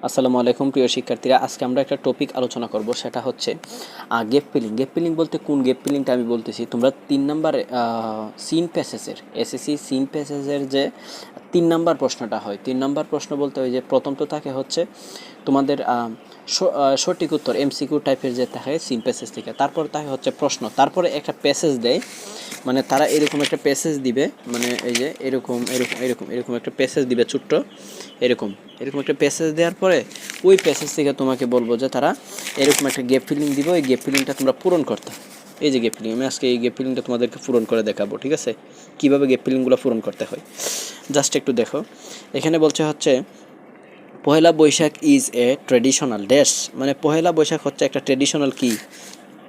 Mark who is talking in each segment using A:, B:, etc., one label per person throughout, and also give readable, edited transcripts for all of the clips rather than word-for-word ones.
A: আসসালামু আলাইকুম প্রিয় শিক্ষার্থীরা, আজকে আমরা একটা টপিক আলোচনা করব, সেটা হচ্ছে গেপ ফিলিং। গেপ ফিলিং বলতে কোন গেপ ফিলিংটা আমি বলতেছি, তোমরা 3 নম্বর সিন প্যাসেজের এসএসসি সিন প্যাসেজের যে 3 নম্বর প্রশ্নটা হয়, 3 নম্বর প্রশ্ন বলতে ওই যে প্রথম তো থাকে হচ্ছে তোমাদের সঠিক উত্তর এমসিকিউ টাইপের যে থাকে সিন প্যাসেজ থেকে, তারপর থাকে হচ্ছে প্রশ্ন, তারপরে একটা প্যাসেজ দেয়, মানে তারা এরকম একটা প্যাসেজ দিবে, মানে এই যে এরকম এরকম এরকম এরকম একটা প্যাসেজ দিবে ছোট্ট, এরকম এরকম একটা প্যাসেজ দেওয়ার পরে ওই প্যাসেজ থেকে তোমাকে বলবো যে তারা এরকম একটা গ্যাপ ফিলিং দিব, এই গ্যাপ ফিলিংটা তোমরা পূরণ করতে। এই যে গ্যাপ ফিলিং, আমি আজকে এই গ্যাপ ফিলিংটা তোমাদেরকে পূরণ করে দেখাবো, ঠিক আছে? কীভাবে গ্যাপ ফিলিংগুলো পূরণ করতে হয় জাস্ট একটু দেখো। এখানে বলছে হচ্ছে Pohela Boishakh is a traditional dash, মানে পহেলা বৈশাখ হচ্ছে একটা ট্রেডিশনাল কি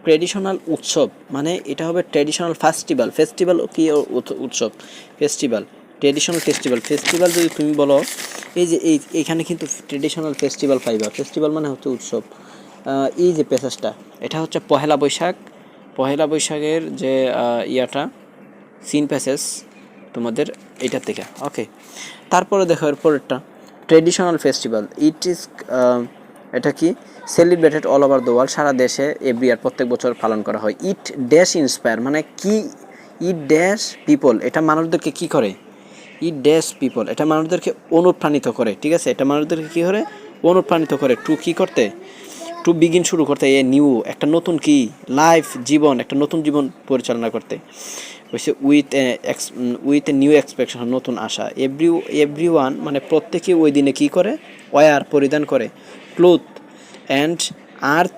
A: ট্রেডিশনাল উৎসব, মানে এটা হবে ট্রেডিশনাল ফেস্টিভ্যাল। ফেস্টিভ্যাল কি উৎসব, ফেস্টিভ্যাল, ট্রেডিশনাল ফেস্টিভ্যাল। ফেস্টিভ্যাল যদি তুমি বলো, এই যে এইখানে কিন্তু ট্রেডিশনাল ফেস্টিভ্যাল পাইবা। ফেস্টিভ্যাল মানে হচ্ছে উৎসব। এই যে প্যাসেজটা, এটা হচ্ছে পহেলা বৈশাখ, পহেলা বৈশাখের যে ইয়াটা সিন প্যাসেজ তোমাদের এইটার থেকে, ওকে। তারপরে দেখো এর পরেরটা ট্রেডিশনাল ফেস্টিভ্যাল, ইট ইজ এটা কি celebrated all over the world, সারা দেশে এভরি ইয়ার প্রত্যেক বছর পালন করা হয়। ইট ড্যাশ ইন্সপায়ার, মানে কি ইট ড্যাশ পিপল, এটা মানুষদেরকে কি করে, ইট ড্যাশ পিপল, এটা মানুষদেরকে অনুপ্রাণিত করে, ঠিক আছে? এটা মানুষদেরকে কী করে অনুপ্রাণিত করে, টু কী করতে, টু বিগিন শুরু করতে, এ নিউ একটা নতুন কি লাইফ জীবন, একটা নতুন জীবন পরিচালনা করতে হয়েছে, উইথ এ নিউ এক্সপেকটেশন, নতুন আশা। এভরি ওয়ান মানে প্রত্যেকে ওই দিনে কী করে, ওয়ার পরিধান করে, ক্লোথ অ্যান্ড আর্থ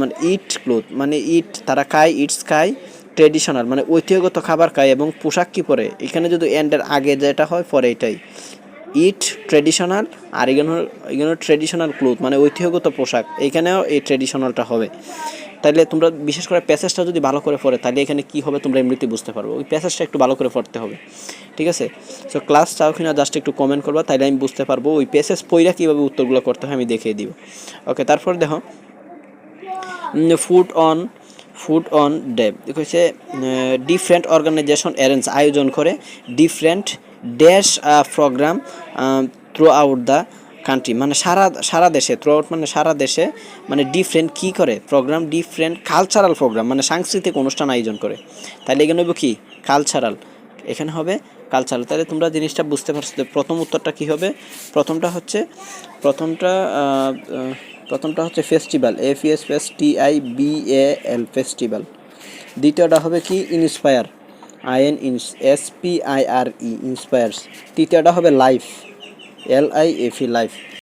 A: মানে ইট ক্লোথ, মানে ইট তারা খায়, ইটস খায়, ট্রেডিশনাল মানে ঐতিহ্যগত খাবার খায়, এবং পোশাক কী পরে, এখানে যদি এন্ডের আগে যেটা হয় পরে এটাই ইট ট্রেডিশনাল, আর এখানে ট্রেডিশনাল ক্লোথ মানে ঐতিহ্যগত পোশাক, এইখানেও এই ট্রেডিশনালটা হবে। তাইলে তোমরা বিশেষ করে প্যাসেজটা যদি ভালো করে পড়ে, তাহলে এখানে কী হবে তোমরা এমনিতেই বুঝতে পারবো। ওই প্যাসেজটা একটু ভালো করে পড়তে হবে, ঠিক আছে? সো ক্লাস চাও কিনা জাস্ট একটু কমেন্ট করবা, তাইলে আমি বুঝতে পারবো ওই প্যাসেজ পড়া কীভাবে উত্তরগুলো করতে হয় আমি দেখিয়ে দিব, ওকে। তারপর দেখো ফুড অন ডে হচ্ছে ডিফারেন্ট অর্গানাইজেশন অ্যারেঞ্জ, আয়োজন করে different dash programme throughout the country, মানে সারা দেশে, থ্রু আউট মানে সারা দেশে, মানে ডিফারেন্ট কী করে প্রোগ্রাম, ডিফারেন্ট কালচারাল প্রোগ্রাম মানে সাংস্কৃতিক অনুষ্ঠান আয়োজন করে। তাহলে এখানে হবে কি কালচারাল, এখানে হবে কালচারাল। তাহলে তোমরা জিনিসটা বুঝতে পারছো যে প্রথম উত্তরটা কী হবে। প্রথমটা হচ্ছে ফেস্টিভ্যাল, FESTIBAL ফেস্টিভ্যাল। দ্বিতীয়টা হবে কি ইন্সপায়ার, INSPIRE ইন্সপায়ার্স। তৃতীয়টা হবে লাইফ, LIFE লাইফ।